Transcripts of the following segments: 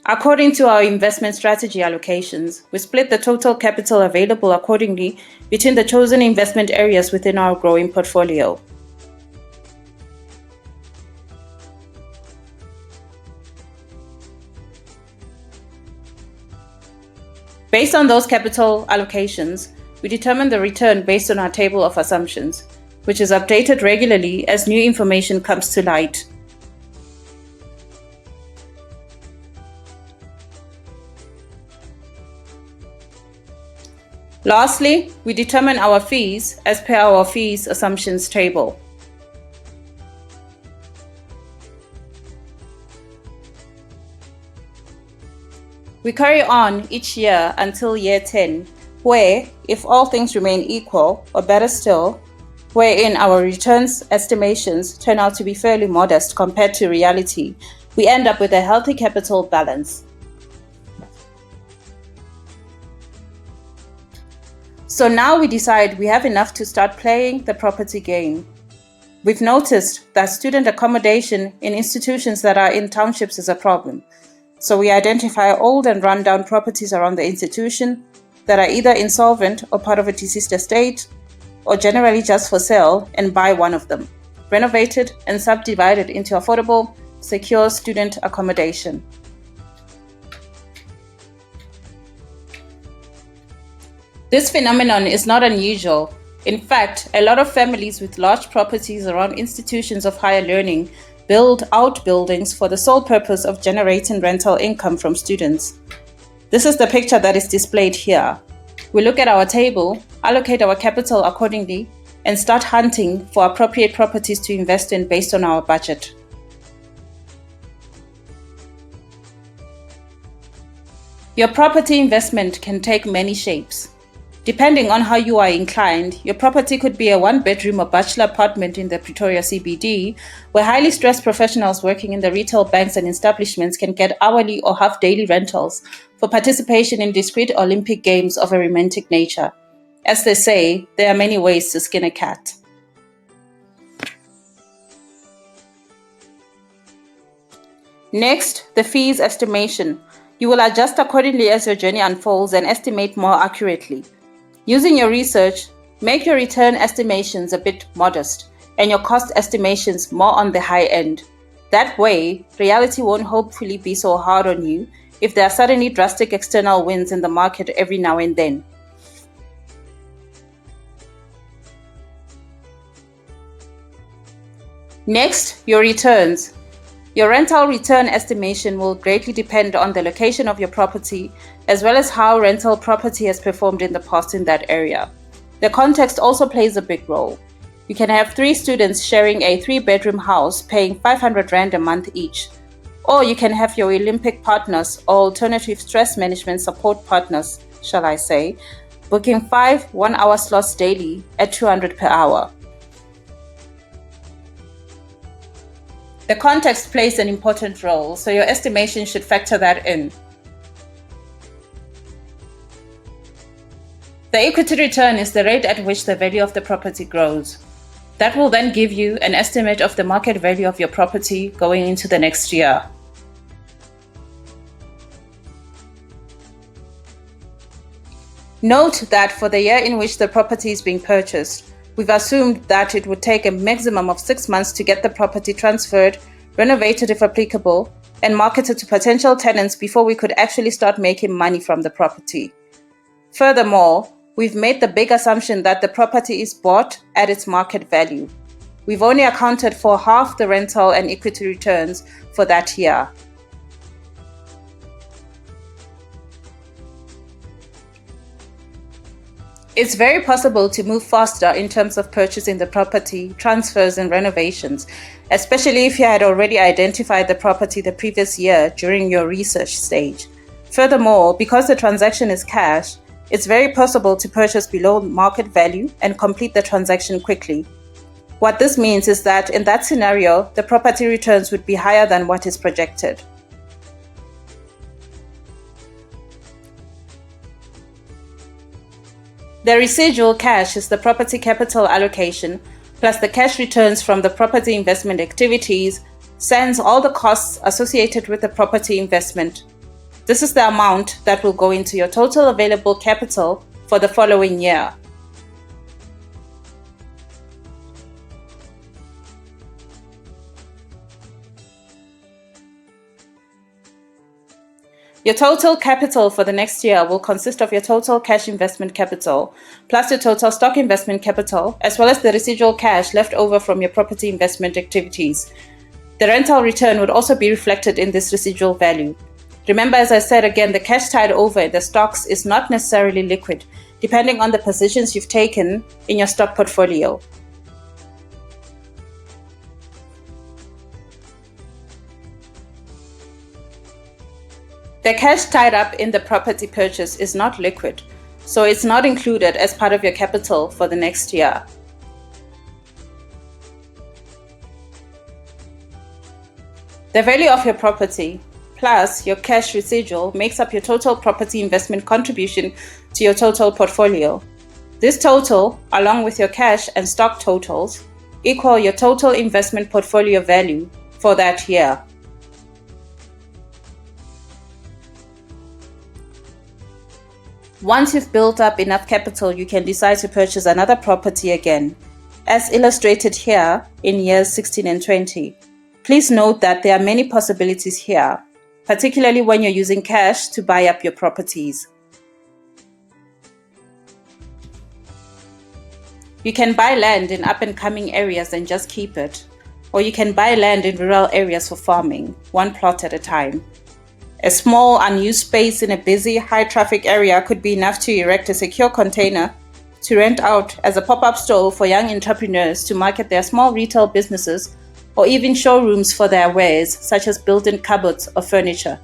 According to our investment strategy allocations, we split the total capital available accordingly between the chosen investment areas within our growing portfolio. Based on those capital allocations, we determine the return based on our table of assumptions, which is updated regularly as new information comes to light. Lastly, we determine our fees as per our fees assumptions table. We carry on each year until year 10, where, if all things remain equal, or better still, wherein our returns estimations turn out to be fairly modest compared to reality, we end up with a healthy capital balance. So now we decide we have enough to start playing the property game. We've noticed that student accommodation in institutions that are in townships is a problem. So we identify old and run-down properties around the institution that are either insolvent or part of a deceased estate, or generally just for sale, and buy one of them, renovated and subdivided into affordable, secure student accommodation. This phenomenon is not unusual. In fact, a lot of families with large properties around institutions of higher learning build out buildings for the sole purpose of generating rental income from students. This is the picture that is displayed here. We look at our table, allocate our capital accordingly, and start hunting for appropriate properties to invest in based on our budget. Your property investment can take many shapes. Depending on how you are inclined, your property could be a one-bedroom or bachelor apartment in the Pretoria CBD, where highly stressed professionals working in the retail banks and establishments can get hourly or half-daily rentals for participation in discrete Olympic games of a romantic nature. As they say, there are many ways to skin a cat. Next, the fees estimation. You will adjust accordingly as your journey unfolds and estimate more accurately. Using your research, make your return estimations a bit modest and your cost estimations more on the high end. That way, reality won't hopefully be so hard on you if there are suddenly drastic external winds in the market every now and then. Next, your returns. Your rental return estimation will greatly depend on the location of your property, as well as how rental property has performed in the past in that area. The context also plays a big role. You can have 3 students sharing a 3-bedroom house paying 500 Rand a month each. Or you can have your Olympic partners or alternative stress management support partners, shall I say, booking 5 one-hour slots daily at 200 per hour. The context plays an important role, so your estimation should factor that in. The equity return is the rate at which the value of the property grows. That will then give you an estimate of the market value of your property going into the next year. Note that for the year in which the property is being purchased, we've assumed that it would take a maximum of 6 months to get the property transferred, renovated if applicable, and marketed to potential tenants before we could actually start making money from the property. Furthermore, we've made the big assumption that the property is bought at its market value. We've only accounted for half the rental and equity returns for that year. It's very possible to move faster in terms of purchasing the property, transfers and renovations, especially if you had already identified the property the previous year during your research stage. Furthermore, because the transaction is cash, it's very possible to purchase below market value and complete the transaction quickly. What this means is that in that scenario, the property returns would be higher than what is projected. The residual cash is the property capital allocation plus the cash returns from the property investment activities, sans all the costs associated with the property investment. This is the amount that will go into your total available capital for the following year. Your total capital for the next year will consist of your total cash investment capital, plus your total stock investment capital, as well as the residual cash left over from your property investment activities. The rental return would also be reflected in this residual value. Remember, as I said again, the cash tied over in the stocks is not necessarily liquid, depending on the positions you've taken in your stock portfolio. The cash tied up in the property purchase is not liquid, so it's not included as part of your capital for the next year. The value of your property plus your cash residual makes up your total property investment contribution to your total portfolio. This total, along with your cash and stock totals, equal your total investment portfolio value for that year. Once you've built up enough capital, you can decide to purchase another property again, as illustrated here in years 16 and 20. Please note that there are many possibilities here, particularly when you're using cash to buy up your properties. You can buy land in up-and-coming areas and just keep it, or you can buy land in rural areas for farming, one plot at a time. A small, unused space in a busy, high-traffic area could be enough to erect a secure container to rent out as a pop-up store for young entrepreneurs to market their small retail businesses, or even showrooms for their wares, such as built-in cupboards or furniture.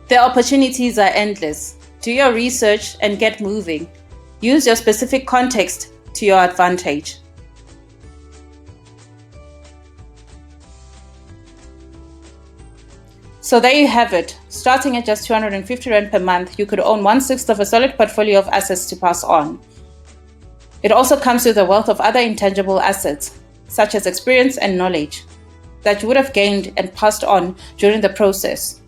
The opportunities are endless. Do your research and get moving. Use your specific context to your advantage. So there you have it. Starting at just 250 Rand per month, you could own 1/6 of a solid portfolio of assets to pass on. It also comes with a wealth of other intangible assets, such as experience and knowledge, that you would have gained and passed on during the process.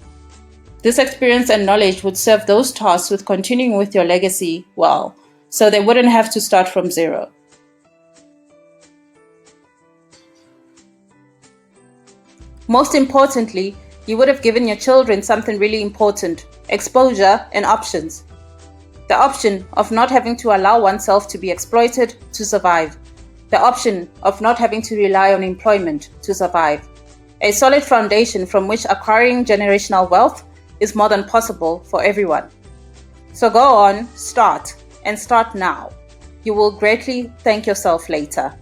This experience and knowledge would serve those tasked with continuing with your legacy well, so they wouldn't have to start from zero. Most importantly, you would have given your children something really important: exposure and options. The option of not having to allow oneself to be exploited to survive. The option of not having to rely on employment to survive. A solid foundation from which acquiring generational wealth is more than possible for everyone. So go on, start, and start now. You will greatly thank yourself later.